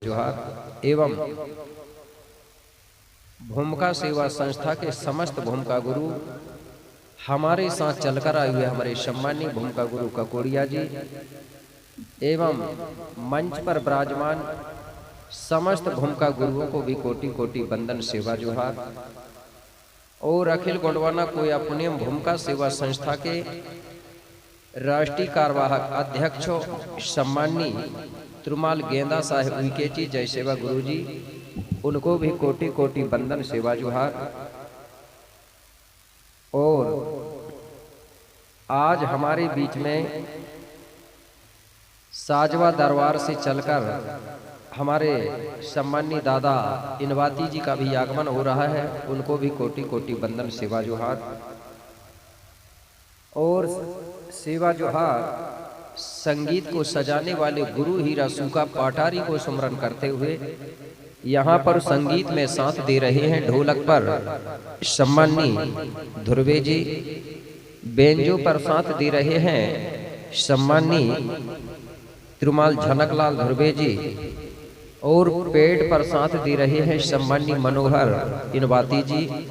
जोहार एवं भूमिका सेवा संस्था के समस्त भूमिका गुरु हमारे साथ चलकर आए हुए हमारे सम्मानीय भूमिका गुरु ककोड़िया जी एवं मंच पर विराजमान समस्त भूमिका गुरुओं को भी कोटि कोटि वंदन सेवा जोहार। और अखिल गोंडवाना कोया पुण्यम भूमिका सेवा संस्था के राष्ट्रीय कार्यवाहक अध्यक्ष सम्मानीय त्रुमाल गेंदा साहेब उनके जी जय सेवा गुरु जी, उनको भी कोटि कोटि वंदन सेवा जोहार। और आज हमारे बीच में साजवा दरबार से चलकर हमारे सम्मानीय दादा इनवाती जी का भी आगमन हो रहा है, उनको भी कोटि कोटि वंदन सेवा जोहार। और सेवा जोहार संगीत को सजाने वाले गुरु हीरा सूखा पाटारी को स्मरण करते हुए यहाँ पर संगीत में साथ दे रहे हैं ढोलक पर सम्मानीय ध्रुवे जी, बेंजो पर साथ दे रहे हैं सम्मानीय त्रुमाल झनकलाल ध्रुवे जी, और पेड़ पर साथ दे रहे हैं सम्मानीय मनोहर इनवाती जी।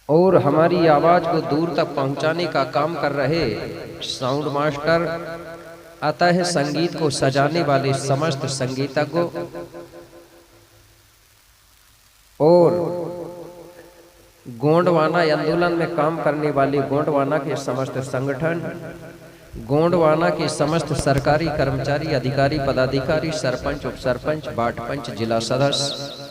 और हमारी आवाज को दूर तक पहुंचाने का काम कर रहे साउंड मास्टर, अतः संगीत को सजाने वाले समस्त संगीतज्ञों और गोंडवाना आंदोलन में काम करने वाले गोंडवाना के समस्त संगठन, गोंडवाना के समस्त सरकारी कर्मचारी, अधिकारी, पदाधिकारी, सरपंच, उप सरपंच, वार्ड पंच, जिला सदस्य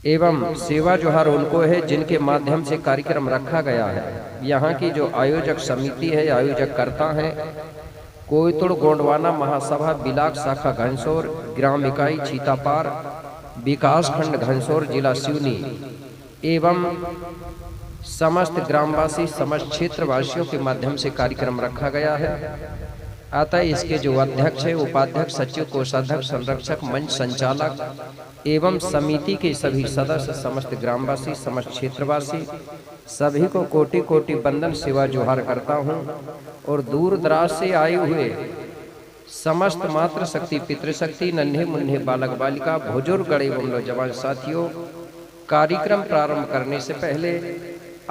एवं सेवा जोहार उनको है जिनके माध्यम से कार्यक्रम रखा गया है। यहाँ की जो आयोजक समिति है, आयोजक करता है कोयतुड़ गोंडवाना महासभा बिलाक शाखा घनसोर, ग्राम इकाई चीतापार, विकास खंड घनसोर, जिला सिवनी एवं समस्त ग्रामवासी, समस्त क्षेत्रवासियों के माध्यम से कार्यक्रम रखा गया है। अतः इसके जो अध्यक्ष है, उपाध्यक्ष, सचिव, कोषाध्यक्ष, संरक्षक, मंच संचालक एवं समिति के सभी सदस्य, समस्त ग्रामवासी, समस्त क्षेत्रवासी सभी को कोटि कोटि वंदन सेवा जोहार करता हूं। और दूर दराज से आए हुए समस्त मातृ शक्ति, पितृशक्ति, नन्हे मुन्ने बालक बालिका, बुजुर्ग एवं नौजवान साथियों, कार्यक्रम प्रारंभ करने से पहले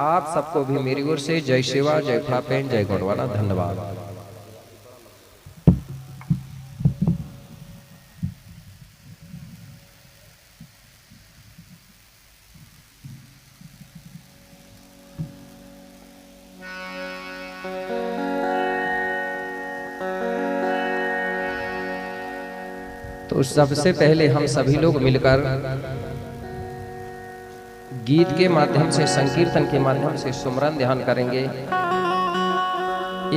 आप सबको भी मेरी ओर से जय सेवा, जय फापेन, जय गोंडवाना, धन्यवाद। तो सबसे पहले हम सभी लोग मिलकर गीत के माध्यम से, संकीर्तन के माध्यम से सुमरन ध्यान करेंगे।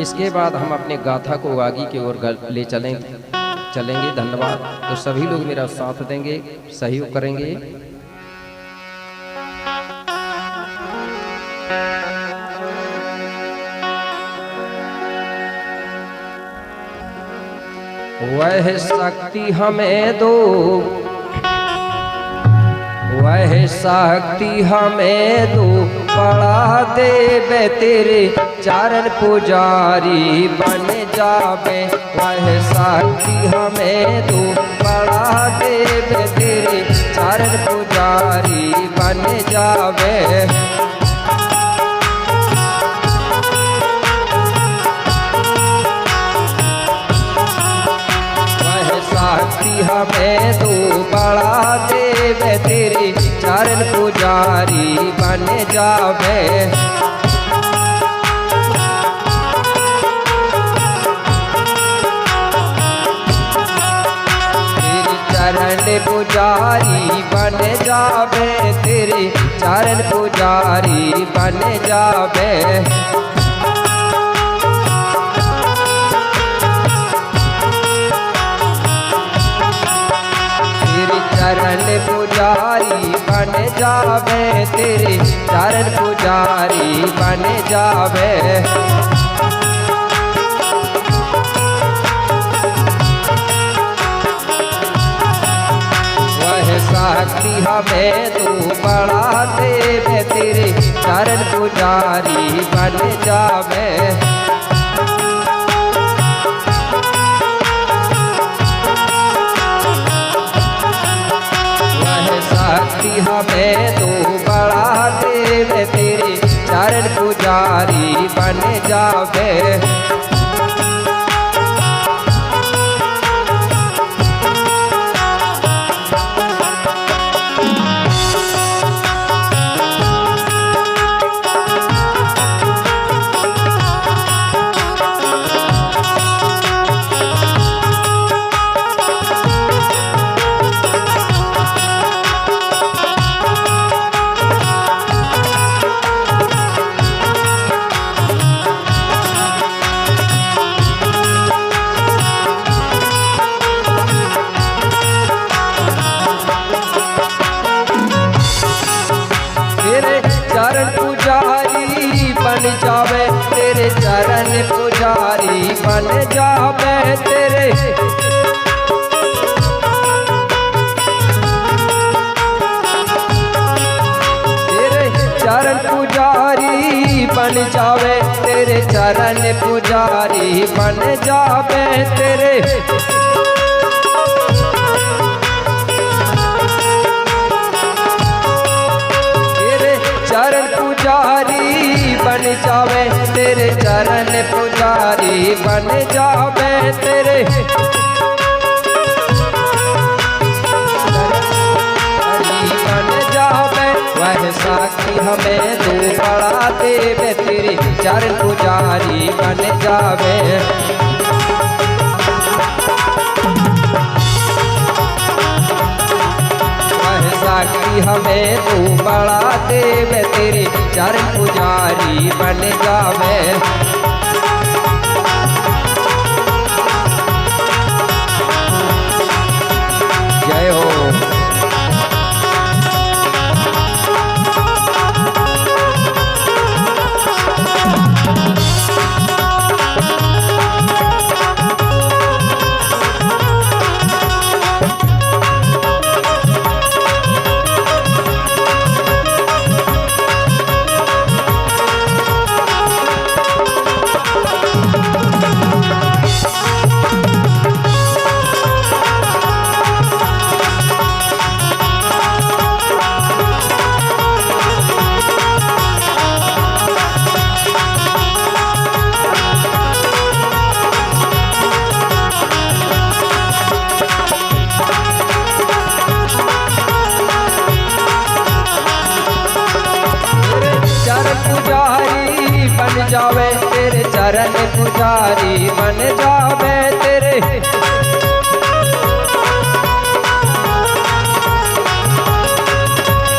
इसके बाद हम अपने गाथा को आगे की ओर ले चलेंगे। धन्यवाद। तो सभी लोग मेरा साथ देंगे, सहयोग करेंगे। वह शक्ति हमें दो, वह शक्ति हमें दो, पढ़ा देवे तेरे चरण पुजारी बन जावे। वह शक्ति हमें दो, पढ़ा देवे तेरे चरण पुजारी बन जावे। शक्ति हमें दो, बड़ा देवे तेरे चरण पुजारी बन जावे। तेरे चरण पुजारी बन जावे, तेरे चरण पुजारी बन जावे। चरण पुजारी बन जावे, तेरे चरण पुजारी बन जावे। वह शक्ति हमें तू बढ़ा देवे, तेरे चरण पुजारी बन जावे। हमें तू बड़ा देव, तेरे चरण पुजारी बन जावे। चरण पुजारी बन जावे, तेरे चरण पुजारी बन जावे। तेरे चरण पुजारी बन जावे, तेरे चरण पुजारी बन जावे। तेरे चरण पुजारी बन जावे, तेरे चरण पुजारी बन जावे। तेरे बन जावे, वह साक्षी हमें तू बड़ा देव, तेरे चरण पुजारी बन जावे। साक्षी हमें तू बड़ा देव, तेरे चरण पुजारी बन जावे। जय हो। पुजारी बन जावे, तेरे चरण पुजारी बन जावे।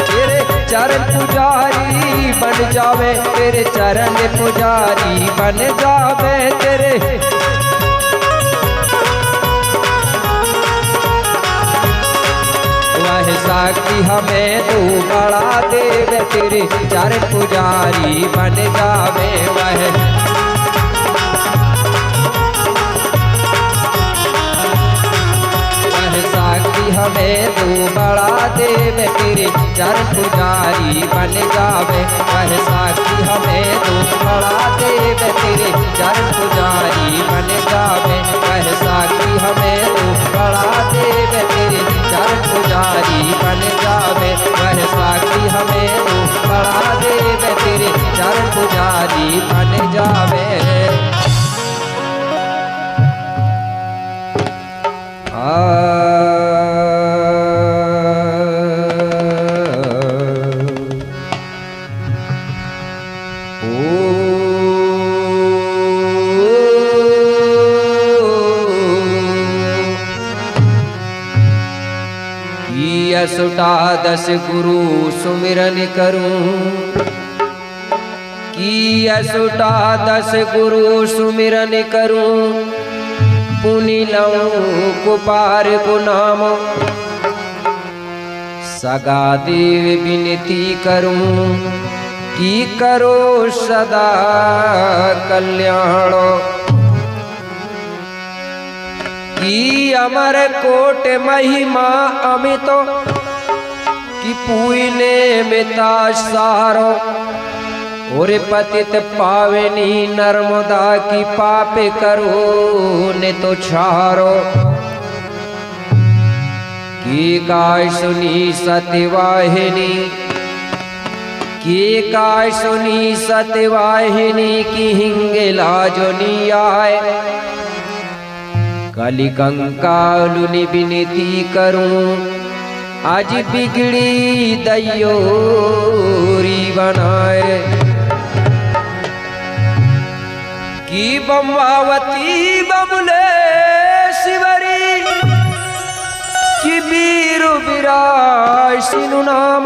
तेरे चरण पुजारी बन जावे, तेरे चरण पुजारी बन जावे। तेरे साक्षी हमें तू बड़ा देव, तेरे चरण पुजारी बन जावे। वह साक्षी हमें तू बड़ा देव, तेरे चरण पुजारी बन जावे। वह साक्षी हमें तू बड़ा देव, तेरे चरण पुजारी बन जावे। वह साक्षी हमें तू बड़ा देव, तेरे चरण पुजारी बन जावे। वह साक्षी हमें तू बड़ा देव, तेरे चरण पुजारी बन जावे। असुटादश गुरु सुमिरन करूं, कि असुटादश गुरु सुमिरन करूं। पुनि लऊं कुपार को नाम, सगा देव विनती करूं। कि करो सदा कल्याण, कि अमर कोट महिमा अमित। कि पुइने मिता सारो, और पतित पावनी नर्मदा। की पाप करो ने तो छारो, कि की काय सुनी सत्यवाहिनी, की काय सुनी सत्यवाहिनी की हिंगेला जो नी आए। कलि कंकालुनि विनती करूं आज बिगड़ी दयोरी बनाए। की बम्बावती बबुले शिवरी की वीर विराय सिनु नाम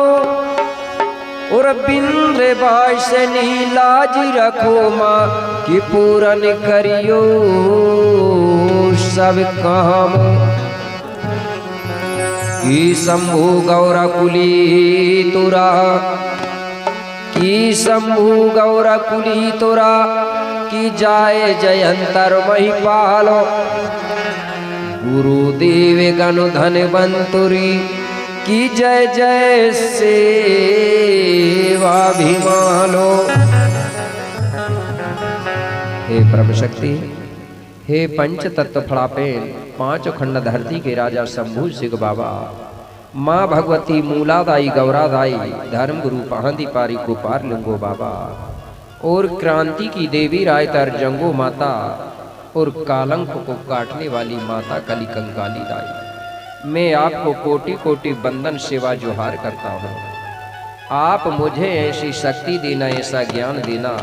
और बिंद्र बास नीलाज रखो माँ कि पूरन करियो सब काम। की शंभु गौरा कुली तुरा, की शंभु गौरा कुली तुरा की जाए जयंतर महिपालो। गुरुदेव गनु धनवंतुरी की जय जय सेवाभिमानो। हे परम शक्ति, हे पंच तत्व फड़ापेन, पांच खंड धरती के राजा शंभु सिंह बाबा, माँ भगवती मूलादाई गौरादाई धर्म गुरु पहंदी पारी कुपार लिंगो बाबा और क्रांति की देवी राय तर जंगो माता और कालंक को काटने वाली माता कली कंकाली दाई, मैं आपको कोटि कोटि बंदन सेवा जोहार करता हूँ। आप मुझे ऐसी शक्ति देना, ऐसा ज्ञान देना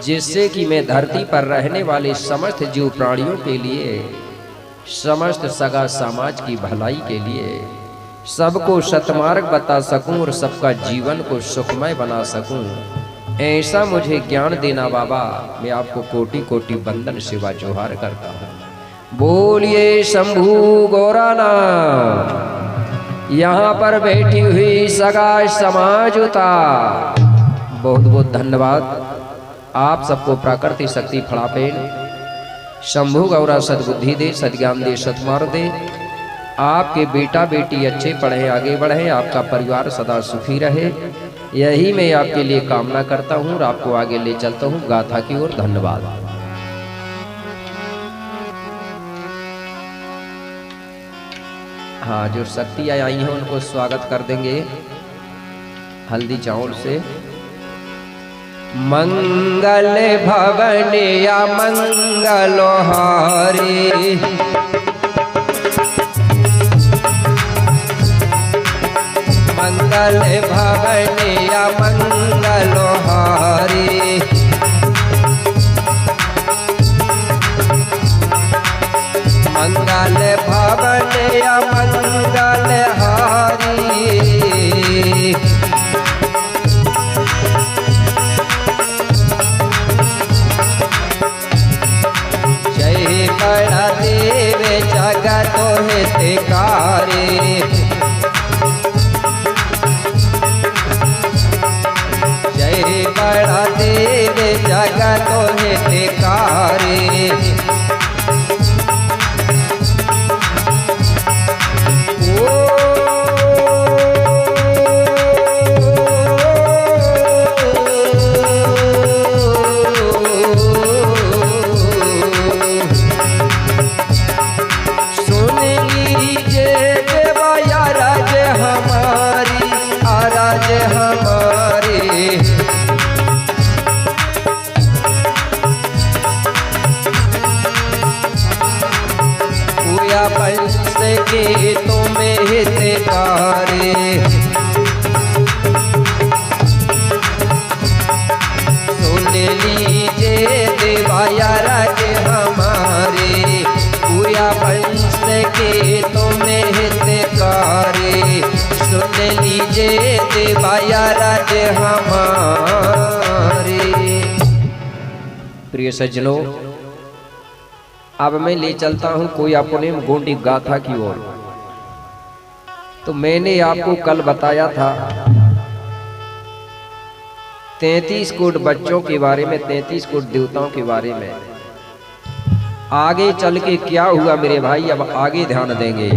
जिससे कि मैं धरती पर रहने वाले समस्त जीव प्राणियों के लिए, समस्त सगा समाज की भलाई के लिए सबको सतमार्ग बता सकूं और सबका जीवन को सुखमय बना सकूं, ऐसा मुझे ज्ञान देना बाबा। मैं आपको कोटि कोटि बंदन सेवा जोहार करता हूँ। बोलिए शंभु गौराना। यहाँ पर बैठी हुई सगा समाजुता, बहुत बहुत धन्यवाद। आप सबको प्राकृतिक शक्ति फड़ापेन शंभु गौरा सद्बुद्धि दे, सद्ज्ञान दे, सतमार्ग दे। आपके बेटा बेटी अच्छे पढ़े, आगे बढ़े, आपका परिवार सदा सुखी रहे, यही मैं आपके लिए कामना करता हूँ और आपको आगे ले चलता हूँ गाथा की ओर। धन्यवाद। हाँ, जो शक्ति आई हैं उनको स्वागत कर देंगे हल्दी चावल से। मंगल भवन या मंगलोहारी, मंगल भवन या मंगलोहारी, मंगल भवन या मंगलहारी। जय बड़ा देव जगत हितकारी, जय बड़ा देव जगत हितकारी। पंच के तुम्हें हितकारी, सुन लीजिए देवाया राज हमारे, पूरा पंच के तुम्हें हितकारी, सुन लीजिए देवाया राज हमारे। प्रिय सज्जनों, अब मैं ले चलता हूं कोई अपने गोंडी गाथा की ओर। तो मैंने आपको कल बताया था 33 कोट बच्चों के बारे में, 33 कोट देवताओं के बारे में। आगे चल के क्या हुआ मेरे भाई, अब आगे ध्यान देंगे।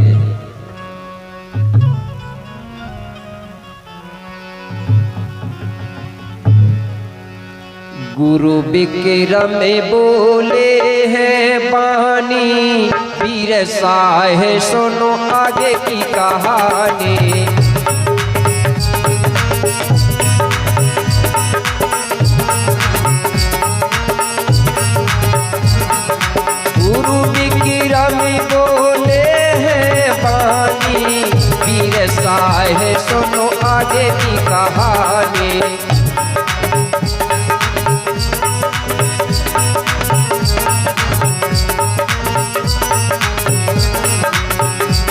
गुरु विक्रम में बोले हैं पानी, वीर साहे सुनो आगे की कहानी। गुरु विक्रम बोले हैं वाणी, वीर साहे सुनो आगे की कहानी।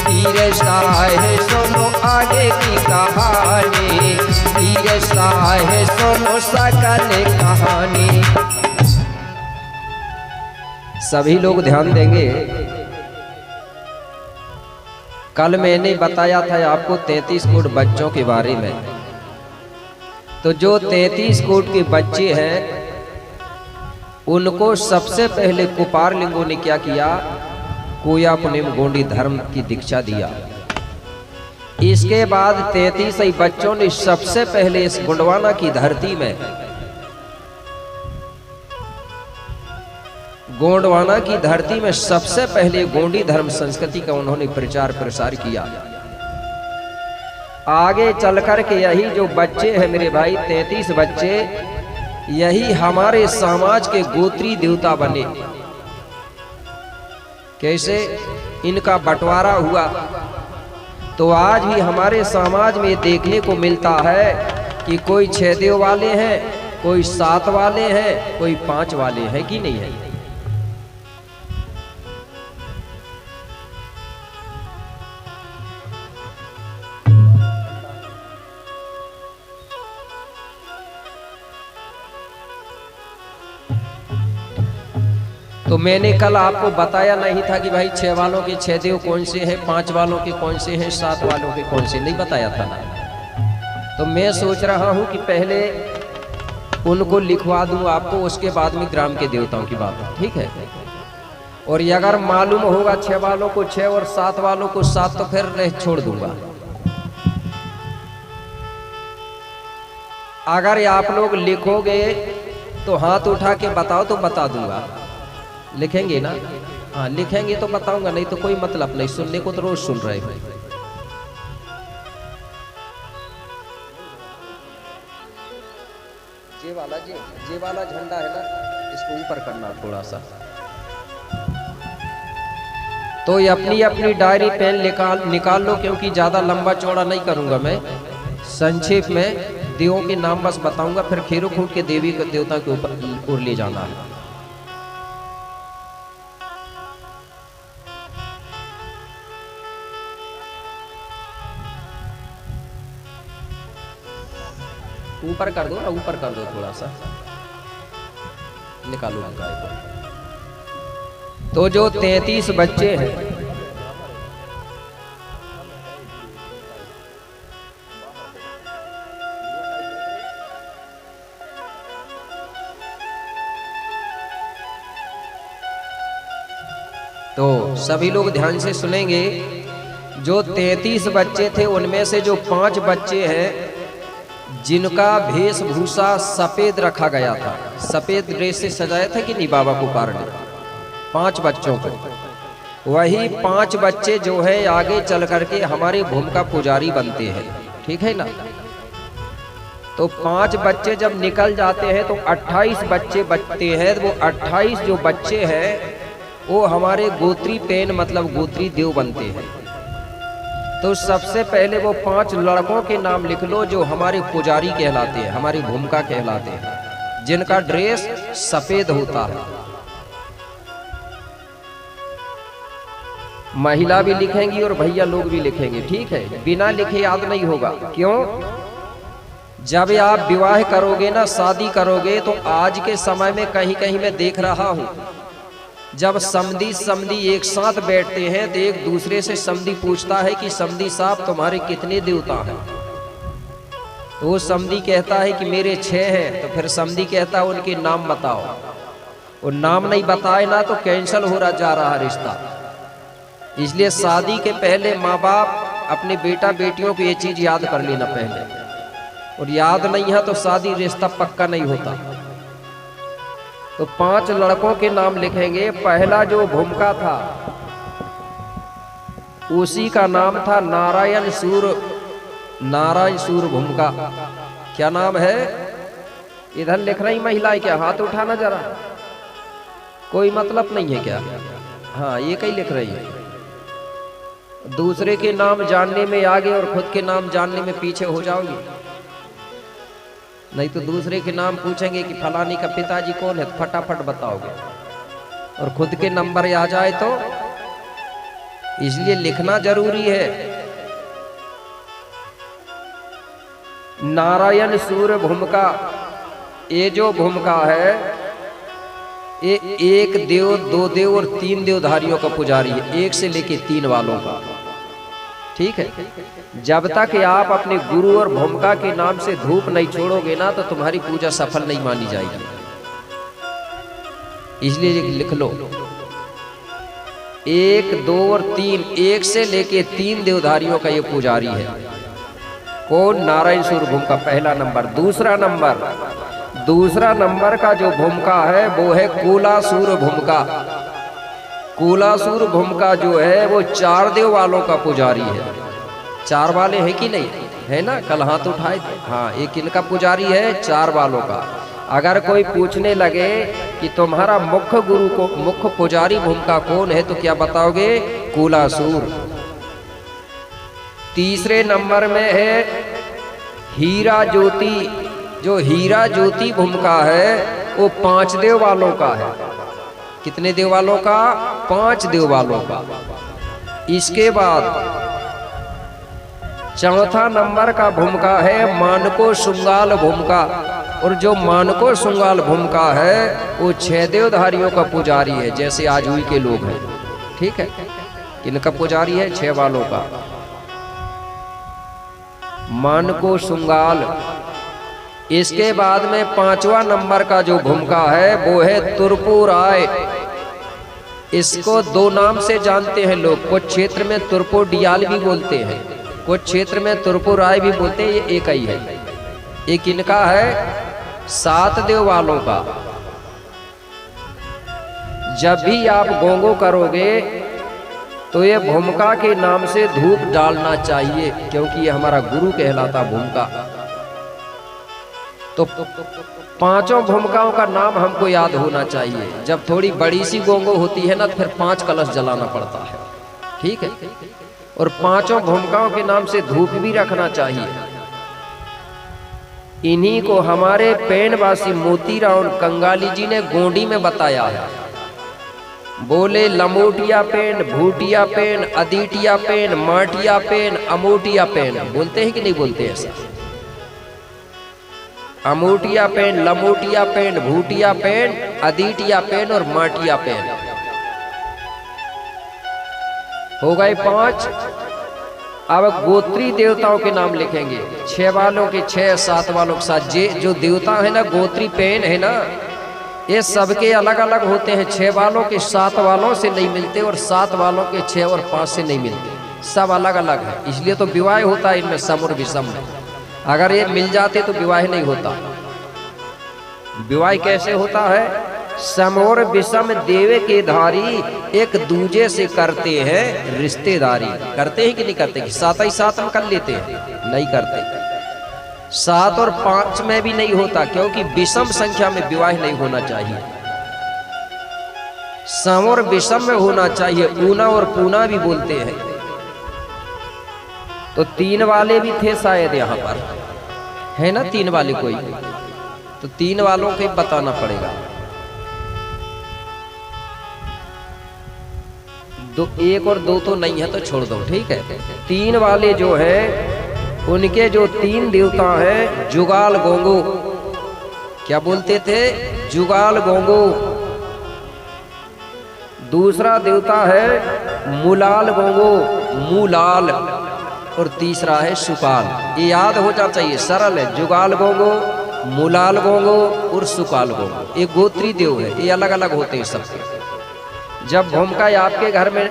वीर साहे सुनो आगे की कहानी, वीर साहे सुनो सकल कहानी। सभी लोग ध्यान देंगे। कल मैंने बताया था आपको 33 कोट बच्चों के बारे में। तो जो 33 कोट के बच्चे हैं उनको सबसे पहले कुपार लिंगों ने क्या किया, कोया पुनिम गोंडी धर्म की दीक्षा दिया। इसके बाद 33 बच्चों ने सबसे पहले इस गोंडवाना की धरती में, गोंडवाना की धरती में सबसे पहले गोंडी धर्म संस्कृति का उन्होंने प्रचार प्रसार किया। आगे चलकर के यही जो बच्चे हैं मेरे भाई 33 बच्चे, यही हमारे समाज के गोत्री देवता बने। कैसे इनका बंटवारा हुआ, तो आज भी हमारे समाज में देखने को मिलता है कि कोई 6 देव वाले हैं, कोई 7 वाले हैं, कोई 5 वाले हैं कि नहीं है। तो मैंने कल आपको बताया नहीं था कि भाई 6 वालों के 6 देव कौन से हैं, 5 वालों के कौन से हैं, 7 वालों के कौन से, नहीं बताया था ना। तो मैं सोच रहा हूं कि पहले उनको लिखवा दूं आपको, उसके बाद में ग्राम के देवताओं की बात, ठीक है। और अगर मालूम होगा 6 वालों को 6 और 7 वालों को 7 तो फिर छोड़ दूंगा। अगर आप लोग लिखोगे तो हाथ उठा के बताओ तो बता दूंगा। लिखेंगे ना? हाँ लिखेंगे तो बताऊंगा, नहीं तो कोई मतलब नहीं। सुनने को तो रोज सुन रहे हैं। जे वाला झंडा है ना, इसको ऊपर करना थोड़ा सा। तो ये अपनी अपनी डायरी पेन निकाल लो, क्योंकि ज्यादा लंबा चौड़ा नहीं करूंगा मैं। संक्षेप में देवों के नाम बस बताऊंगा, फिर खेरो खूंट के देवी के देवता के ऊपर ले जाना है। ऊपर कर दो ना, ऊपर कर दो थोड़ा सा, निकालो गाय को। तो जो 33 बच्चे हैं, तो सभी लोग ध्यान से सुनेंगे। जो 33 बच्चे थे उनमें से जो 5 बच्चे हैं जिनका वेशभूषा सफेद रखा गया था, सफेद ड्रेस से सजाया था कि नहीं बाबा कुपार ने 5 बच्चों को, वही 5 बच्चे जो है आगे चल करके हमारे भूमिका पुजारी बनते हैं, ठीक है ना। तो 5 बच्चे जब निकल जाते हैं तो 28 बच्चे बचते हैं। वो 28 जो बच्चे हैं वो हमारे गोत्री पेन मतलब गोत्री देव बनते हैं। तो सबसे पहले वो 5 लड़कों के नाम लिख लो जो हमारे पुजारी कहलाते हैं, हमारी भूमिका कहलाते हैं, जिनका ड्रेस सफेद होता है। महिला भी लिखेंगी और भैया लोग भी लिखेंगे, ठीक है। बिना लिखे याद नहीं होगा। क्यों? जब आप विवाह करोगे ना, शादी करोगे, तो आज के समय में कहीं कहीं मैं देख रहा हूं, जब समधी एक साथ बैठते हैं तो एक दूसरे से समधी पूछता है कि समधी साहब तुम्हारे कितने देवता हैं। तो वो समधी कहता है कि मेरे 6 हैं। तो फिर समधी कहता है उनके नाम बताओ। वो नाम नहीं बताए ना तो कैंसिल हो रहा जा रहा रिश्ता। इसलिए शादी के पहले माँ बाप अपने बेटा बेटियों को ये चीज याद कर लेना पहले, और याद नहीं है तो शादी रिश्ता पक्का नहीं होता। तो 5 लड़कों के नाम लिखेंगे। पहला जो भूमिका था उसी का नाम था नारायण सूर भूमिका। क्या नाम है? इधर लिख रही महिलाएं, क्या हाथ उठाना जरा, कोई मतलब नहीं है क्या? हाँ, ये कहीं लिख रही है। दूसरे के नाम जानने में आगे और खुद के नाम जानने में पीछे हो जाओगी। नहीं तो दूसरे के नाम पूछेंगे कि फलानी का पिताजी कौन है, तो फटाफट बताओगे, और खुद के नंबर आ जाए तो। इसलिए लिखना जरूरी है। नारायण सूर्य भूमिका, ये जो भूमिका है ये एक देव, दो देव और तीन देवधारियों का पुजारी है, एक से लेके 3 वालों का। ठीक है, जब तक आप अपने गुरु और भूमिका के नाम से धूप नहीं छोड़ोगे ना, तो तुम्हारी पूजा सफल नहीं मानी जाएगी। इसलिए लिख लो, 1, 2 और 3, एक से लेके 3 देवधारियों का ये पुजारी है। कौन? नारायण सूर्य भूमिका, पहला नंबर। दूसरा नंबर का जो भूमिका है वो है कूलासुर भूमिका। कूलासुर भूमिका जो है वो 4 देव वालों का पुजारी है। 4 वाले हैं कि नहीं है ना? कल हाथ उठाए थे। हाँ, एक इनका पुजारी है 4 वालों का। अगर कोई पूछने लगे कि तुम्हारा मुख्य गुरु को, मुख्य पुजारी भूमिका कौन है, तो क्या बताओगे? कूलासुर। तीसरे नंबर में है हीरा ज्योति। जो हीरा ज्योति भूमिका है वो 5 देव वालों का है। कितने देव वालों का? 5 देव वालों का। इसके बाद चौथा नंबर का भूमिका है मानको शुंगाल भूमिका। और जो मानको शुंगाल भूमिका है वो 6 देवधारियों का पुजारी है, जैसे आजुई के लोग हैं। ठीक है, इनका पुजारी है 6 वालों का, मानको शुंगाल। इसके बाद में 5वां नंबर का जो भूमिका है वो है तुरपुराय। इसको 2 नाम से जानते हैं लोग, कुछ क्षेत्र में तुरपुडियाल भी बोलते हैं, कुछ क्षेत्र में तुरपुराय भी बोलते हैं। ये एक ही है। एक इनका है 7 देव वालों का। जब भी आप गोंगो करोगे तो ये भूमिका के नाम से धूप डालना चाहिए, क्योंकि ये हमारा गुरु कहलाता भूमिका। तो 5 भूमिकाओं का नाम हमको याद होना चाहिए। जब थोड़ी बड़ी सी गोंगो होती है ना, तो फिर 5 कलश जलाना पड़ता है। ठीक है, और 5 भूमिकाओं के नाम से धूप भी रखना चाहिए। इन्हीं को हमारे पेनवासी मोतीराम कंगाली जी ने गोंडी में बताया है। बोले लमोटिया पेन, भूटिया पेन, अदीटिया पेन, माटिया पेन, अमोटिया पेन। बोलते हैं कि नहीं बोलते ऐसा? अमोटिया पेन, लमोटिया पेन, भूटिया पेन, अदीटिया पेन और माटिया पेन। हो गए 5। अब गोत्री देवताओं के नाम लिखेंगे। 6 वालों के 6, 7 वालों के 7। जो देवता है ना, गोत्री पेन है ना, ये सबके अलग अलग होते हैं। 6 वालों के 7 वालों से नहीं मिलते, और 7 वालों के 6 और 5 से नहीं मिलते। सब अलग अलग है। इसलिए तो विवाह होता है इनमें, सम और विषम में। अगर ये मिल जाते तो विवाह नहीं होता। विवाह कैसे होता है? सम और विषम देवे के धारी एक दूजे से करते हैं रिश्तेदारी। करते हैं कि नहीं करते? कि 7 ही 7 में कर लेते हैं? नहीं करते। 7 और 5 में भी नहीं होता, क्योंकि विषम संख्या में विवाह नहीं होना चाहिए। सम और विषम में होना चाहिए। ऊना और पूना भी बोलते हैं। तो 3 वाले भी थे शायद यहाँ पर, है ना? 3 वाले कोई, तो 3 वालों को बताना पड़ेगा। 1 और 2 तो नहीं है, तो छोड़ दो। ठीक है, 3 वाले जो है उनके जो 3 देवता हैं, जुगाल गोंगो। क्या बोलते थे? जुगाल गोंगो। दूसरा देवता है मुलाल गोंगो, मूलाल। और तीसरा है सुकाल। ये याद हो जाना चाहिए, सरल है। जुगाल गोंगो, मुलाल गोंगो और सुकाल गोंगो। ये गोत्री देव है, ये अलग अलग होते हैं सबके। जब भूमिका आपके घर में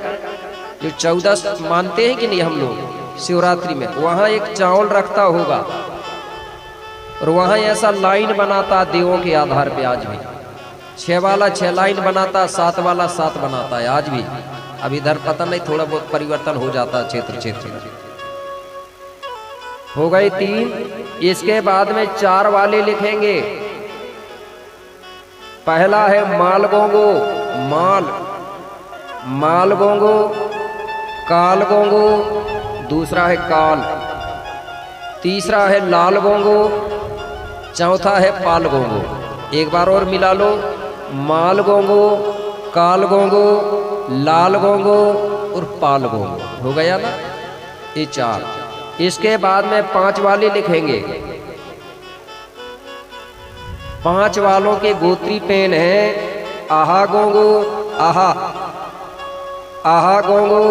जो 14 मानते हैं कि नहीं हम लोग शिवरात्रि में, वहाँ एक चावल रखता होगा, और वहाँ ऐसा लाइन बनाता देवों के आधार पे। आज भी 6 वाला 6 लाइन बनाता, 7 वाला 7 बनाता है आज भी। अब इधर पता नहीं थोड़ा बहुत परिवर्तन हो जाता है क्षेत्र क्षेत्र में। हो गई 3। इसके बाद में 4 वाले लिखेंगे। पहला है मालगोंगो, मालगोंगो, कालगोंगो, दूसरा है काल, तीसरा है लालगोंगो, चौथा है पालगोंगो। एक बार और मिला लो, मालगोंगो, कालगोंगो, लालगोंगो और पालगोंगो। हो गया ना ये 4। इसके बाद में 5 वाले लिखेंगे। 5 वालों के गोत्री पेन है आहा गोंगो, आहा, आहा गोंगो,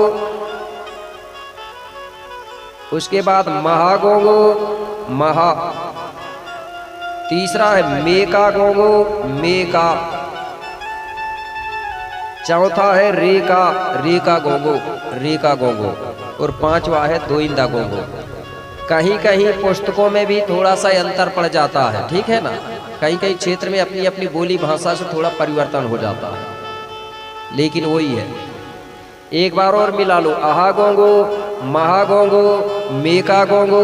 उसके बाद महागोंगो, महा, तीसरा है मेका गोंगो, मेका, चौथा है रेका, रेका गोंगो, रेका गोंगो और 5वां है दोइंदा गोंगो। कहीं कहीं पुस्तकों में भी थोड़ा सा अंतर पड़ जाता है, ठीक है ना। कहीं कहीं क्षेत्र में अपनी अपनी बोली भाषा से थोड़ा परिवर्तन हो जाता है, लेकिन वही है। एक बार और मिला लो, आहा गोंगो, महागोंगो, मेका गोंगो,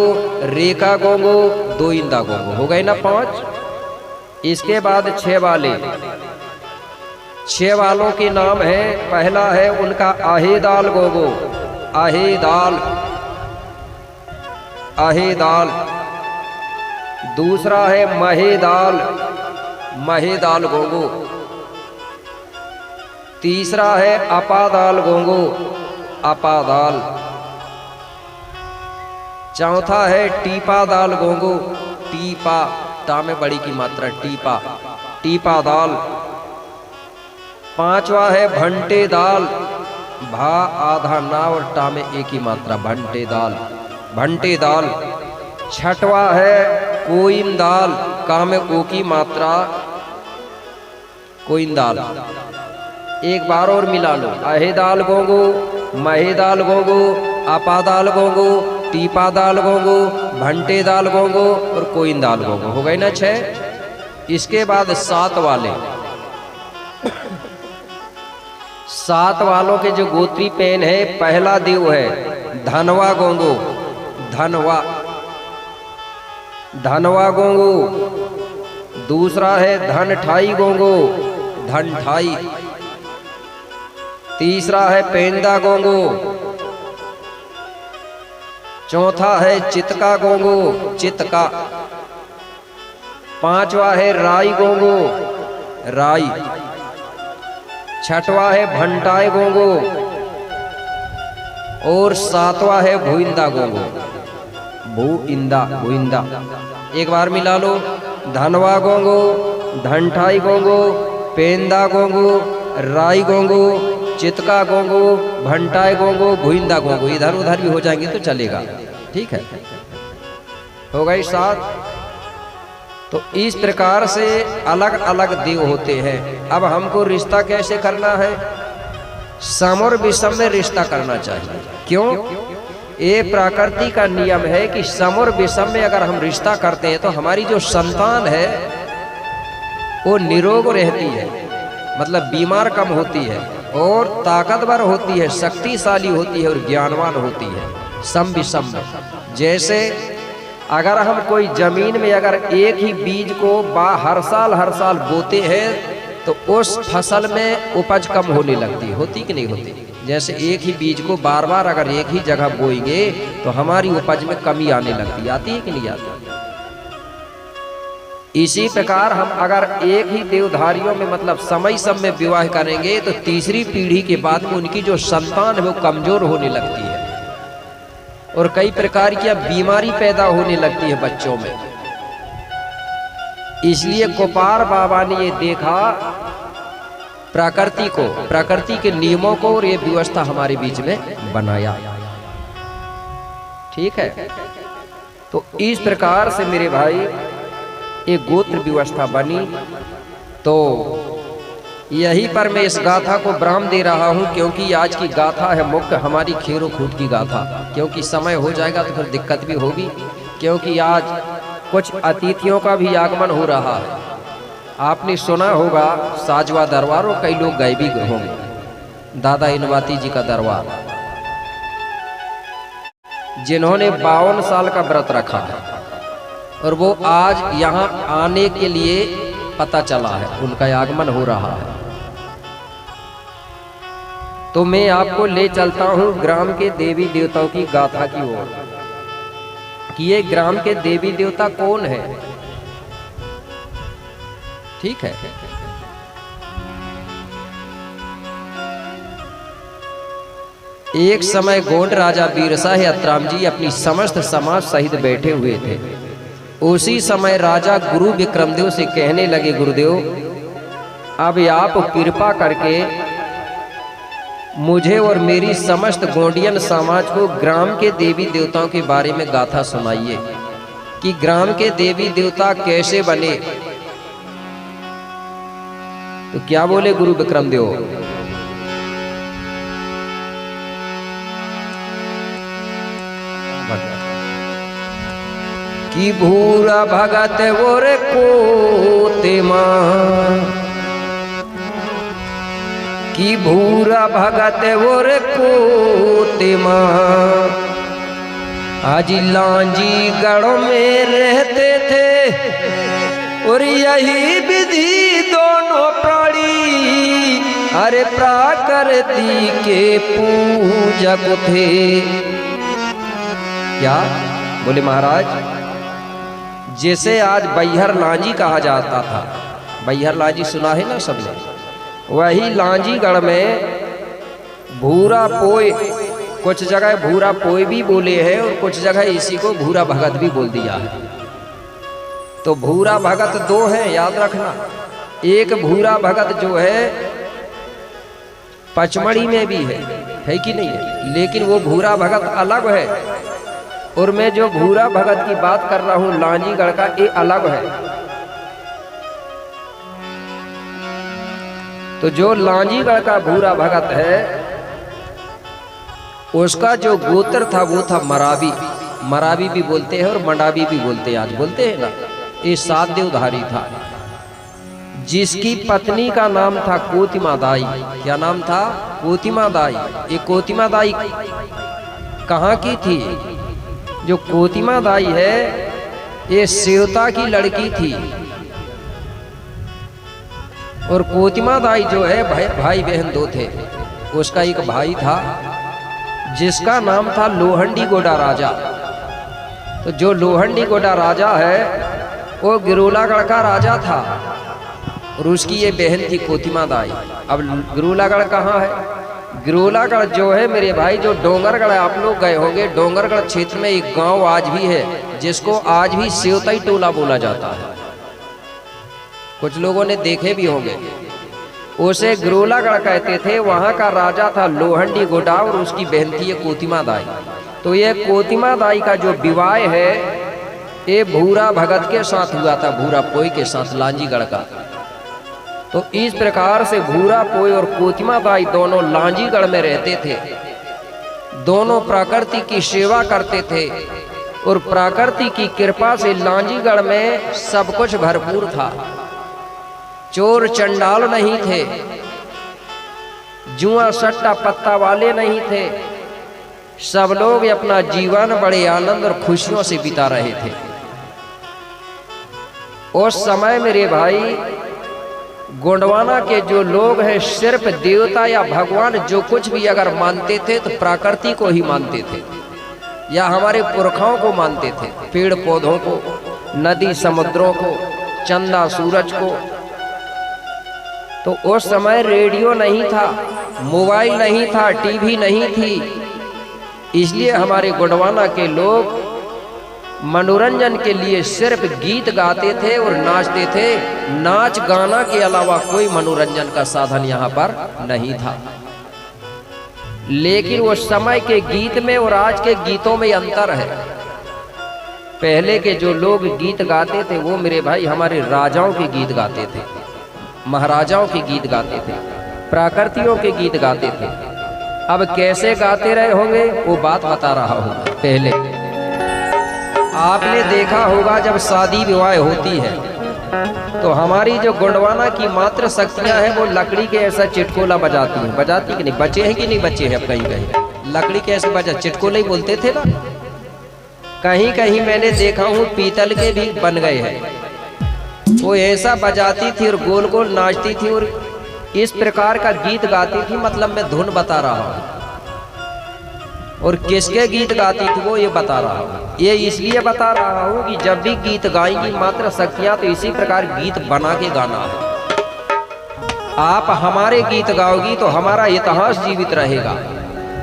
रेका गोंगो, दोइंदा गोंगो। हो गए ना 5। इसके बाद 6 वाले। 6 वालों के नाम है, पहला है उनका आहेदाल गोंगो, आहेदाल, आहेदाल, दूसरा है महेदाल, महेदाल गोंगो, तीसरा है अपादाल गोंगो, अपादाल, चौथा है टीपा दाल गोंगो, टीपा, टा में बड़ी की मात्रा, टीपा, टीपा दाल, 5वां है भंटे दाल, भा आधा ना और टा में एक ही मात्रा, भंटे दाल, भंटे दाल। 6वां है कोइन दाल, का में ओ की मात्रा, कोइन दाल। एक बार और मिला लो, अहेदाल गोंगो, महेदाल गोंगो, अपादाल गोंगो, टीपा दाल गोंगो, भंटे दाल गोंगो और कोइन दाल गोंगो। हो गए ना 6। इसके बाद 7 वाले। 7 वालों के जो गोत्री पेन है, पहला देव है धनवा गोंगो, धनवा, धनवा गोंगो, दूसरा है धनठाई गोंगो, धनठाई, तीसरा है पेंदा गोंगो, चौथा है चितका गोंगो, चितका, 5वां है राई गोंगो, राई, 6वां है भंटाई गोंगो और 7वां है भूइंदा गोंगो, भूइंदा, भूइंदा। एक बार मिला लो, धनवा गोंगो, धनठाई गोंगो, पेंदा गोंगो, राई गोंगो, चितका गोंगो, भंटाई गोंगो, भूइंदा गोंगो। इधर उधर भी हो जाएंगे तो चलेगा, ठीक है। हो गई 7। तो इस प्रकार से अलग अलग देव होते हैं। अब हमको रिश्ता कैसे करना है? सम और विषम में रिश्ता करना चाहिए। क्यों? ये प्रकृति का नियम है कि सम और विषम में अगर हम रिश्ता करते हैं तो हमारी जो संतान है वो निरोग रहती है, मतलब बीमार कम होती है और ताकतवर होती है, शक्तिशाली होती है और ज्ञानवान होती है, सम विषम में। जैसे अगर हम कोई जमीन में अगर एक ही बीज को हर साल बोते हैं तो उस फसल में उपज कम होने लगती है, होती कि नहीं होती? जैसे एक ही बीज को बार बार अगर एक ही जगह बोएंगे तो हमारी उपज में कमी आने लगती, आती है कि नहीं आती? इसी प्रकार हम अगर एक ही देवधारियों में मतलब समय सब में विवाह करेंगे तो तीसरी पीढ़ी के बाद में उनकी जो संतान है वो कमजोर होने लगती है और कई प्रकार की बीमारी पैदा होने लगती है बच्चों में। इसलिए कोपार बाबा ने ये देखा प्रकृति को, प्रकृति के नियमों को, और ये व्यवस्था हमारे बीच में बनाया। ठीक है, तो इस प्रकार से मेरे भाई एक गोत्र व्यवस्था बनी। तो यहीं पर मैं इस गाथा को विराम दे रहा हूं, क्योंकि आज की गाथा है मुख्य हमारी खेरो खूट की गाथा। क्योंकि समय हो जाएगा तो फिर दिक्कत भी होगी, क्योंकि आज कुछ अतिथियों का भी आगमन हो रहा है। आपने सुना होगा साजवा दरबार और कई लोग गए भी होंगे, दादा इनवाती जी का दरबार, जिन्होंने 52 साल का व्रत रखा है और वो आज यहाँ आने के लिए पता चला है, उनका आगमन हो रहा है। तो मैं आपको ले चलता हूँ ग्राम के देवी देवताओं की गाथा की ओर कि ये ग्राम के देवी देवता कौन है। ठीक है, एक समय गोंड राजा बीरसाह अत्राम जी अपनी समस्त समाज सहित बैठे हुए थे। उसी समय राजा गुरु विक्रमदेव से कहने लगे, गुरुदेव अब आप कृपा करके मुझे और मेरी समस्त गोंडियन समाज को ग्राम के देवी देवताओं के बारे में गाथा सुनाइए कि ग्राम के देवी देवता कैसे बने। तो क्या बोले गुरु विक्रमदेव, कि भूरा भगत वो रे कोते मां, कि भूरा भगत वो रे कोते मां, आज लांजी गढ़ों में रहते थे और यही विधि दोनों प्राणी अरे प्रकृति के पूजक थे। क्या बोले महाराज, जैसे आज बैहर लांजी कहा जाता था, बैहर लांजी सुना है ना सबने, वही लांजीगढ़ में भूरा पोय, कुछ जगह भूरा पोय भी बोले हैं और कुछ जगह इसी को भूरा भगत भी बोल दिया है। तो भूरा भगत दो हैं, याद रखना। एक भूरा भगत जो है पचमढ़ी में भी है कि नहीं है, लेकिन वो भूरा भगत अलग है और मैं जो भूरा भगत की बात कर रहा हूं लांजीगढ़ का, ये अलग है। तो जो लांजीगढ़ का भूरा भगत है उसका जो गोत्र था वो था मरावी, मरावी भी बोलते हैं और मंडावी भी बोलते हैं, आज बोलते हैं ना। ये 7 देवधारी था, जिसकी पत्नी का नाम था कोतिमा दाई। क्या नाम था? कोतिमा दाई। ये कोतिमा दाई कहाँ की थी? जो कोतिमा दाई है ये सेवता की लड़की थी और कोतिमा दाई जो है भाई बहन 2 थे। उसका एक भाई था जिसका नाम था लोहंडी गोडा राजा। तो जो लोहंडी गोडा राजा है वो गिरोलागढ़ का राजा था और उसकी ये बहन थी कोतिमा दाई। अब गिरोलागढ़ कहाँ है? गिरोलागढ़ जो है मेरे भाई, जो डोंगरगढ़ आप लोग गए होंगे, डोंगरगढ़ क्षेत्र में एक गांव आज भी है जिसको आज भी सेवताई टोला बोला जाता है। कुछ लोगों ने देखे भी होंगे, उसे गिरोलागढ़ कहते थे। वहां का राजा था लोहंडी गोडा और उसकी बहन थी ये कोतिमा दाई। तो ये कोतिमा दाई का जो विवाह है ये भूरा भगत के साथ हुआ था, भूरा पोई के साथ, लांजीगढ़ का। तो इस प्रकार से भूरा पोई और कोतिमा दाई दोनों लांजीगढ़ में रहते थे। दोनों प्रकृति की सेवा करते थे और प्रकृति की कृपा से लांजीगढ़ में सब कुछ भरपूर था। चोर चंडाल नहीं थे, जुआ सट्टा पत्ता वाले नहीं थे। सब लोग अपना जीवन बड़े आनंद और खुशियों से बिता रहे थे। उस समय मेरे भाई गोंडवाना के जो लोग हैं सिर्फ देवता या भगवान जो कुछ भी अगर मानते थे तो प्रकृति को ही मानते थे या हमारे पुरखाओं को मानते थे, पेड़ पौधों को, नदी समुद्रों को, चंदा सूरज को। तो उस समय रेडियो नहीं था, मोबाइल नहीं था, टीवी नहीं थी, इसलिए हमारे गोंडवाना के लोग मनोरंजन के लिए सिर्फ गीत गाते थे और नाचते थे। नाच गाना के अलावा कोई मनोरंजन का साधन यहाँ पर नहीं था। लेकिन वो समय के गीत में और आज के गीतों में अंतर है। पहले के जो लोग गीत गाते थे वो मेरे भाई हमारे राजाओं के गीत गाते थे, महाराजाओं के गीत गाते थे, प्रकृतियों के गीत गाते थे। अब कैसे गाते रहे होंगे वो बात बता रहा हूँ। पहले आपने देखा होगा जब शादी विवाह होती है तो हमारी जो गोंडवाना की मात्र शक्तियां हैं वो लकड़ी के ऐसा चिटकोला बजाती हैं। बजाती कि नहीं? बचे हैं कि नहीं बचे हैं? अब कहीं कहीं लकड़ी के ऐसे बजा, चिटकोला ही बोलते थे ना। कहीं कहीं मैंने देखा हूँ पीतल के भी बन गए हैं। वो ऐसा बजाती थी और गोल गोल नाचती थी और इस प्रकार का गीत गाती थी, मतलब मैं धुन बता रहा हूँ। और किसके गीत गाती थी वो ये बता रहा हूँ। ये इसलिए बता रहा हूँ कि जब भी गीत गाएंगी मात्र शक्तियाँ, तो इसी प्रकार गीत बना के गाना है। आप हमारे गीत गाओगी तो हमारा इतिहास जीवित रहेगा,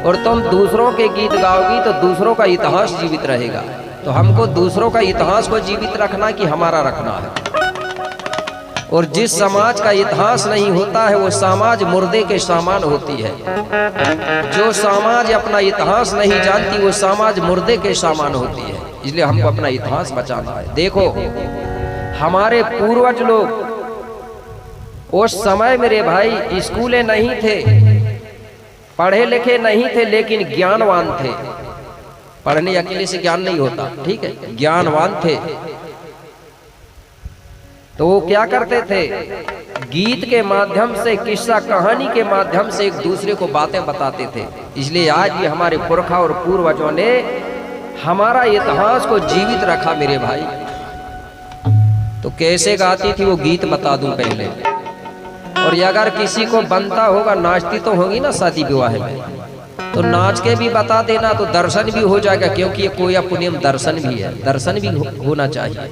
और तुम दूसरों के गीत गाओगी तो दूसरों का इतिहास जीवित रहेगा। तो हमको दूसरों का इतिहास को जीवित रखना कि हमारा रखना है। और जिस समाज का इतिहास नहीं होता है वो समाज मुर्दे के समान होती है। जो समाज अपना इतिहास नहीं जानती वो समाज मुर्दे के समान होती है। इसलिए हमको अपना इतिहास बचाना है। देखो हमारे पूर्वज लोग उस समय मेरे भाई स्कूलें नहीं थे, पढ़े लिखे नहीं थे, लेकिन ज्ञानवान थे। पढ़ने अकेले से ज्ञान नहीं होता, ठीक है, ज्ञानवान थे। तो वो क्या करते थे? गीत के माध्यम से, किस्सा कहानी के माध्यम से एक दूसरे को बातें बताते थे। इसलिए आज भी हमारे पुरखा और पूर्वजों ने हमारा इतिहास को जीवित रखा मेरे भाई। तो कैसे गाती थी वो गीत बता दूं पहले। और अगर किसी को बनता होगा, नाचती तो होगी ना शादी विवाह में, तो नाच के भी बता देना तो दर्शन भी हो जाएगा, क्योंकि ये कोया पुण्यम दर्शन भी है, दर्शन भी होना चाहिए।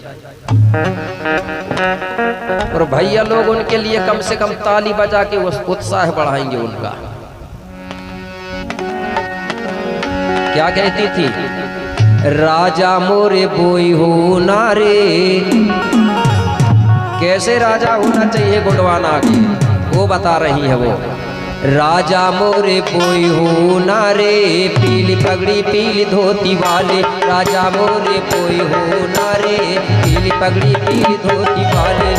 और भैया लोग उनके लिए कम से कम ताली बजा के उस उत्साह बढ़ाएंगे उनका। क्या कहती थी? राजा मोरे बोई हो नारे। कैसे राजा होना चाहिए गोंडवाना की वो बता रही है वो। राजा मोरे बोई हो नारे, पीली पगड़ी पीली धोती वाले। राजा मोरे बोई हो नारे, पीली पगड़ी पीली धोती वाले।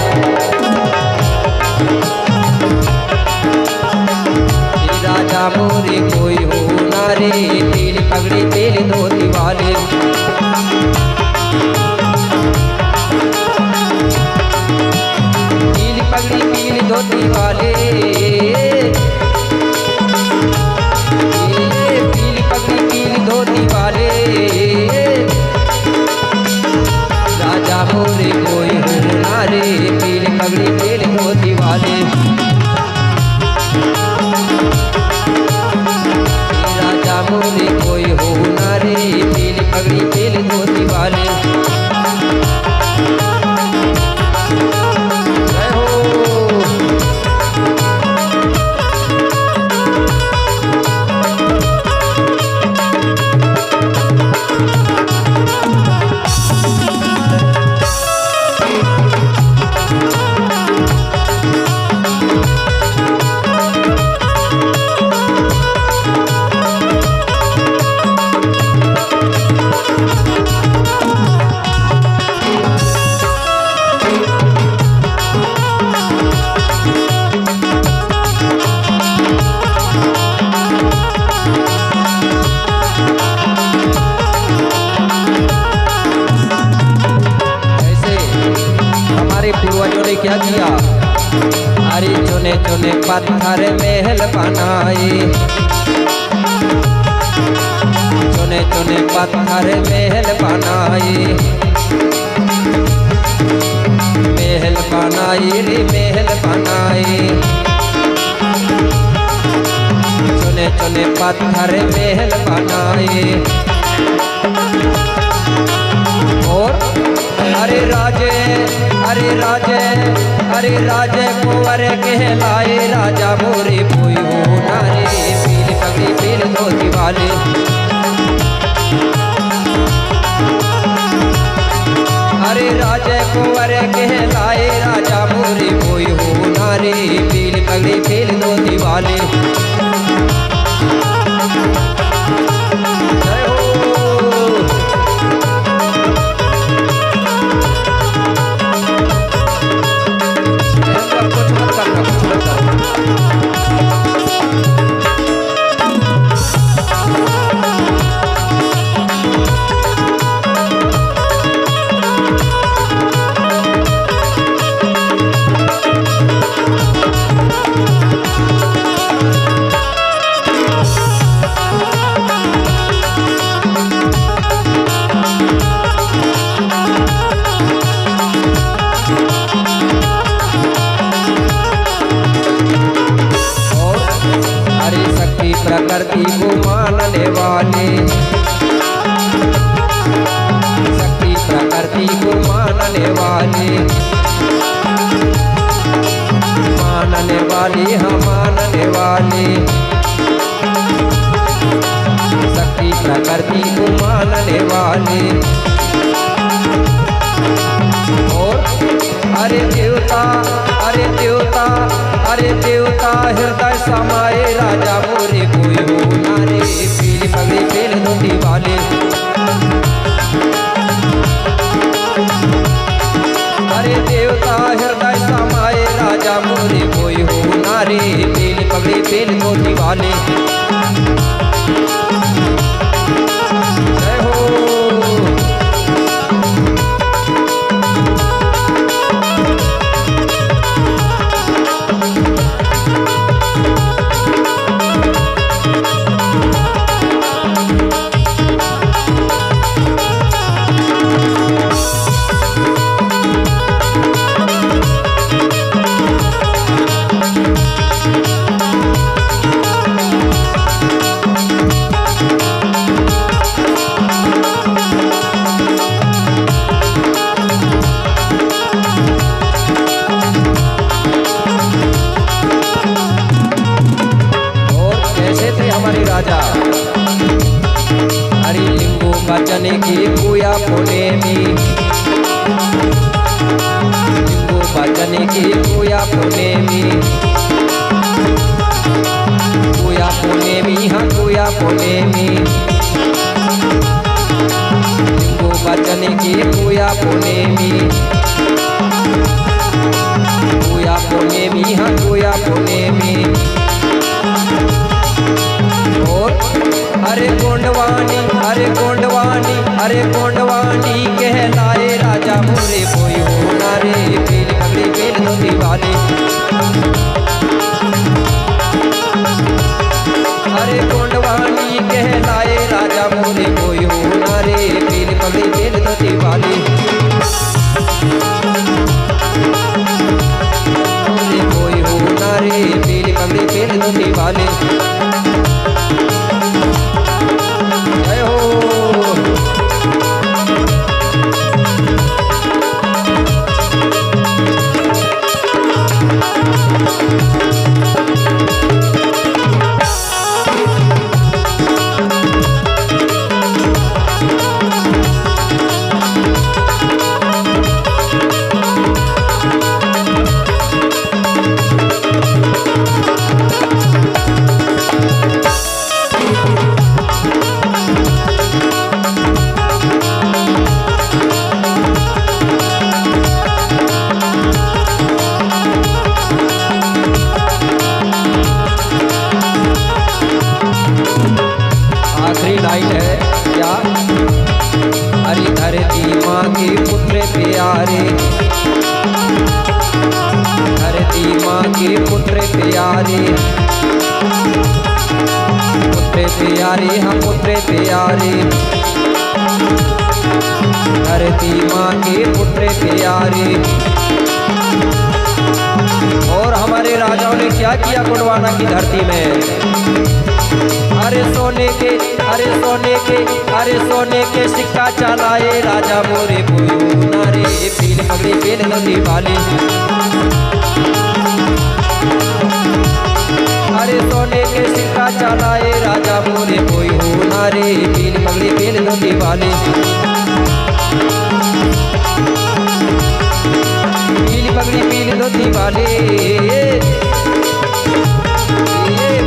राजा मोरे बोई हो नारे, पीली पगड़ी पीली धोती वाले। पीली पगड़ी पीली धोती वाले, धोती वाले। राजा मोरे कोई हो नारे, पीली पगड़ी पीली धोती वाले। राजा मोरे कोई हो नारे, पीली पगड़ी पीली धोती वाले। पूर्वजों ने क्या किया? अरे चुने चुने पत्थर महल बनाए। चुने चुने पत्थर महल बनाए। महल बनाए रे महल बनाए। चुने चुने पत्थर महल बनाए। और अरे राजे, अरे राजे, अरे राजे कुंवर कहलाए। राजा मोरे बोई हो नारे, पीली पगड़ी पीली धोती वाले। अरे राजे कुंवर कहलाए। राजा मोरे बोई हो नारे, पीली पगड़ी पीली धोती वाले। वाले हम मानने वाले, शक्ति प्रकृति को मानने वाले। और अरे देवता, अरे देवता, अरे देवता हृदय समाये राजा मोरे कोई हो ना रे, पीली पगड़ी पहन धोती वाले। अरे देवता हृदय समाये राजा मोरे कोई हो ना रे, पीली पगड़ी पहन धोती वाले। जय हो। हरि लिंगो बचन की पूया पुणे में, लिंगो बचन की पूया पुणे में, पूया पुणे में, हाँ पूया पुणे में, लिंगो बचन की पूया पुणे में, पूया पुणे में, हाँ पूया पुणे में। अरे गोंडवानी, अरे गोंडवानी, अरे गोंडवानी कहलाए राजा मोरे कोई हो ना रे, पीली पगड़ी पहन धोती वाले। अरे गोंडवानी कहलाए राजा मोरे कोई हो ना रे, पीली पगड़ी पहन धोती वाले। मोरे कोई हो ना रे, पीली पगड़ी पहन धोती वाले। लाइन है क्या? हरि धरती माँ के पुत्र प्यारे, धरती माँ के पुत्र प्यारे, पुत्र प्यारे हम पुत्र प्यारे, धरती माँ के पुत्र प्यारे। और हमारे राजाओं ने क्या किया गोंडवाना की धरती में? अरे सोने के, अरे सोने के, अरे सोने के सिक्का चलाए राजा मोरे कोई हो ना रे, पीली पगड़ी पहन धोती वाले। अरे सोने के सिक्का चलाए राजा मोरे कोई हो ना रे, पीली पगड़ी पहन धोती वाले। पीली पगड़ी पीली धोती वाले,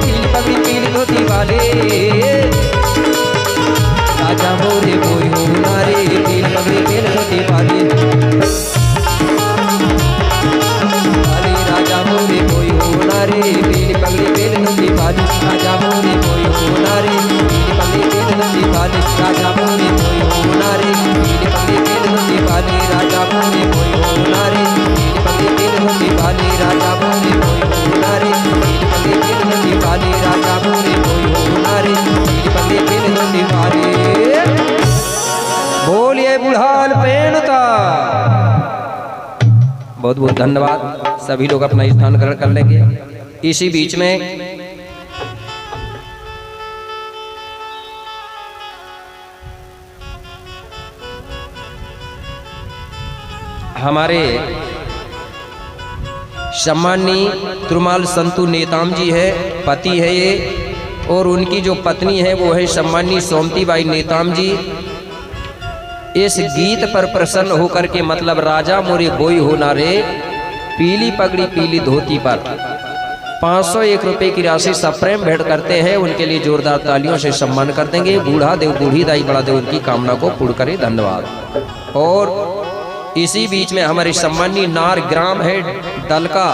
पीली पगड़ी पीली धोती वाले, राजा मोरे कोई हो ना रे, पीली पगड़ी पहन धोती वाले। राजा मोरे कोई हो ना रे, पीली पगड़ी पहन धोती वाले, राजा मोरे कोई हो ना रे, पीली पगड़ी पहन धोती वाले, राजा मोरे कोई हो ना रे, पीली पगड़ी पहन धोती वाले, राजा मोरे कोई हो ना रे, पीली पगड़ी पहन धोती वाले, राजा मोरे कोई हो ना रे, पीली पगड़ी पहन धोती वाले, राजा मोरे कोई हो ना रे, पीली पगड़ी पहन धोती वाले। बोलिए बुढ़ान पेणता। बहुत बहुत धन्यवाद। सभी लोग अपना स्थान ग्रहण कर लेंगे। इसी बीच में हमारे सम्मानी त्रुमाल संतु नेताम जी है, पति है ये, और उनकी जो पत्नी है वो है सम्मानी सोमतीबाई नेताम जी। इस गीत पर प्रसन्न होकर के मतलब राजा मोरे बोई होना रे, पीली पगड़ी पीली धोती पर 501 रुपये की राशि सप्रेम भेंट करते हैं। उनके लिए जोरदार तालियों से सम्मान कर देंगे। बूढ़ा देव बूढ़ी दाई बड़ा देव उनकी कामना को पूर्ण करे, धन्यवाद। और इसी बीच में हमारे सम्मानी नार ग्राम है दलका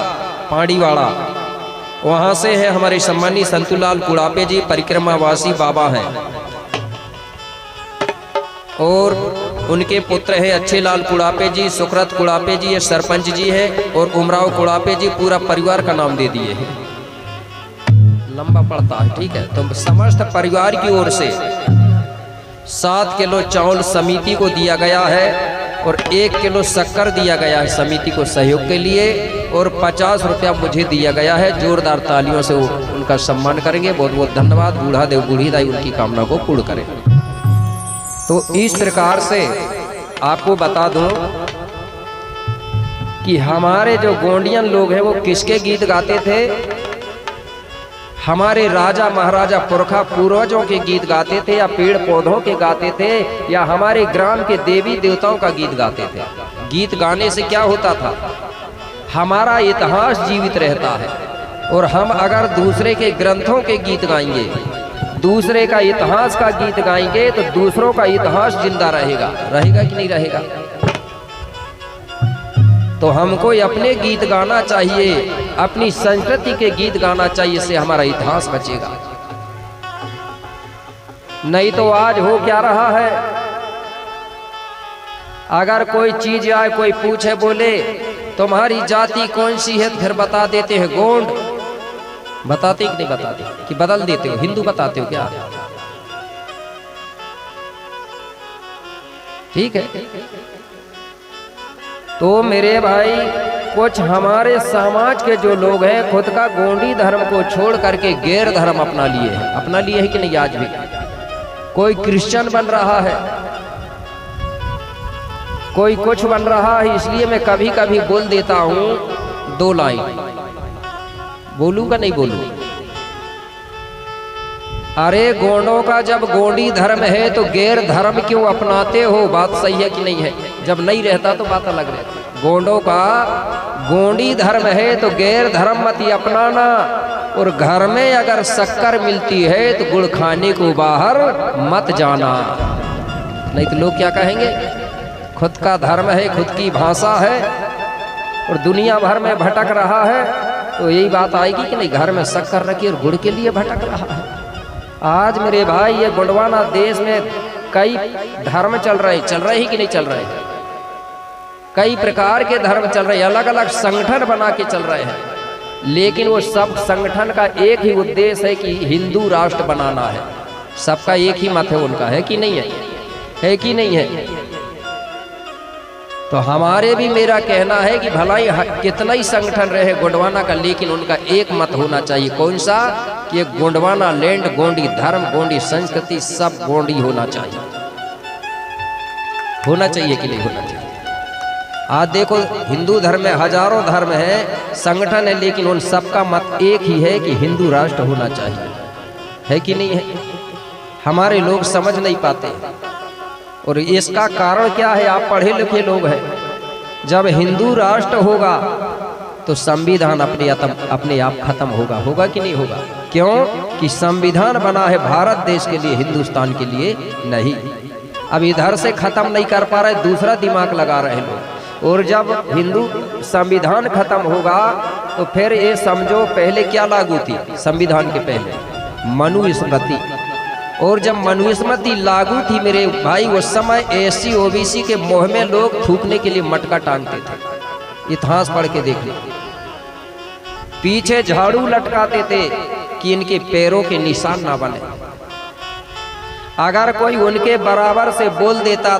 पांडीवाड़ा, वहां से है हमारे सम्मानी संतुलाल कुड़ापे जी, परिक्रमावासी बाबा हैं, और उनके पुत्र है अच्छे लाल कुड़ापे जी, सुक्रत कुड़ापे जी, ये सरपंच जी है, और उमराव कुड़ापे जी, पूरा परिवार का नाम दे दिए हैं, लंबा पड़ता है, ठीक है। तो समस्त परिवार की ओर से 7 किलो चावल समिति को दिया गया है, और 1 किलो शक्कर दिया गया है समिति को सहयोग के लिए, और 50 रुपया मुझे दिया गया है। जोरदार तालियों से उनका सम्मान करेंगे। बहुत बहुत धन्यवाद। बूढ़ा देव बूढ़ी दाई उनकी कामना को पूर्ण करें। तो इस प्रकार से आपको बता दूं कि हमारे जो गोंडियन लोग हैं वो किसके गीत गाते थे? हमारे राजा महाराजा पुरखा पूर्वजों के गीत गाते थे, या पेड़ पौधों के गाते थे, या हमारे ग्राम के देवी देवताओं का गीत गाते थे। गीत गाने से क्या होता था? हमारा इतिहास जीवित रहता है, और हम अगर दूसरे के ग्रंथों के गीत गाएंगे, दूसरे का इतिहास का गीत गाएंगे, तो दूसरों का इतिहास जिंदा रहेगा। रहेगा कि नहीं रहेगा? तो हमको अपने गीत गाना चाहिए, अपनी संस्कृति के गीत गाना चाहिए, इससे हमारा इतिहास बचेगा। नहीं तो आज हो क्या रहा है, अगर कोई चीज आए, कोई पूछे, बोले तुम्हारी जाति कौन सी है, फिर बता देते हैं गोंड। बताते कि नहीं बताते? कि बदल देते हो, हिंदू बताते हो क्या? ठीक है। तो मेरे भाई, कुछ हमारे समाज के जो लोग हैं खुद का गोंडी धर्म को छोड़ करके गैर धर्म अपना लिए हैं। अपना लिए है कि नहीं? आज भी कोई क्रिश्चियन बन रहा है, कोई कुछ बन रहा है। इसलिए मैं कभी कभी बोल देता हूं 2 लाइन। बोलूंगा नहीं बोलूं? अरे गोंडों का जब गोंडी धर्म है तो गैर धर्म क्यों अपनाते हो? बात सही है कि नहीं है? जब नहीं रहता तो बात अलग रहती। गोंडों का गोंडी धर्म है तो गैर धर्म मत अपनाना, और घर में अगर शक्कर मिलती है तो गुड़ खाने को बाहर मत जाना। नहीं तो लोग क्या कहेंगे? खुद का धर्म है, खुद की भाषा है, और दुनिया भर में भटक रहा है, तो यही बात आएगी कि नहीं? घर में शक्कर रखी और गुड़ के लिए भटक रहा है। आज मेरे भाई, ये गोंडवाना देश में कई धर्म चल रहे ही कि नहीं चल रहे? कई प्रकार के धर्म चल रहे हैं, अलग अलग संगठन बना के चल रहे हैं, लेकिन वो सब संगठन का एक ही उद्देश्य है कि हिंदू राष्ट्र बनाना है। सबका एक ही मत है उनका, है कि नहीं है? है कि नहीं है? तो हमारे भी मेरा कहना है कि भला ही कितना ही संगठन रहे गोंडवाना का, लेकिन उनका एक मत होना चाहिए। कौन सा? कि गोंडवाना लैंड, गोंडी धर्म, गोंडी संस्कृति, सब गोंडी होना चाहिए। होना चाहिए कि नहीं होना चाहिए? आज देखो, हिंदू धर्म में हजारों धर्म है, संगठन है, लेकिन उन सबका मत एक ही है कि हिंदू राष्ट्र होना चाहिए। है कि नहीं है? हमारे लोग समझ नहीं पाते, और इसका कारण क्या है? आप पढ़े लिखे लोग हैं। जब हिंदू राष्ट्र होगा तो संविधान अपने आप खत्म होगा। होगा कि नहीं होगा? क्यों? कि संविधान बना है भारत देश के लिए, हिंदुस्तान के लिए नहीं। अब इधर से खत्म नहीं कर पा रहे, दूसरा दिमाग लगा रहे लोग। और जब हिंदू संविधान खत्म होगा तो फिर ये समझो, पहले क्या लागू थी संविधान के पहले? मनुस्मृति। और जब मनुस्मृति लागू थी मेरे भाई, उस समय एससी ओबीसी के मोह में लोग थूकने के लिए मटका टांगते थे। इतिहास पढ़ के देख लो, पीछे झाड़ू लटकाते थे कि इनके पैरों के निशान ना बने। अगर कोई उनके बराबर से बोल देता था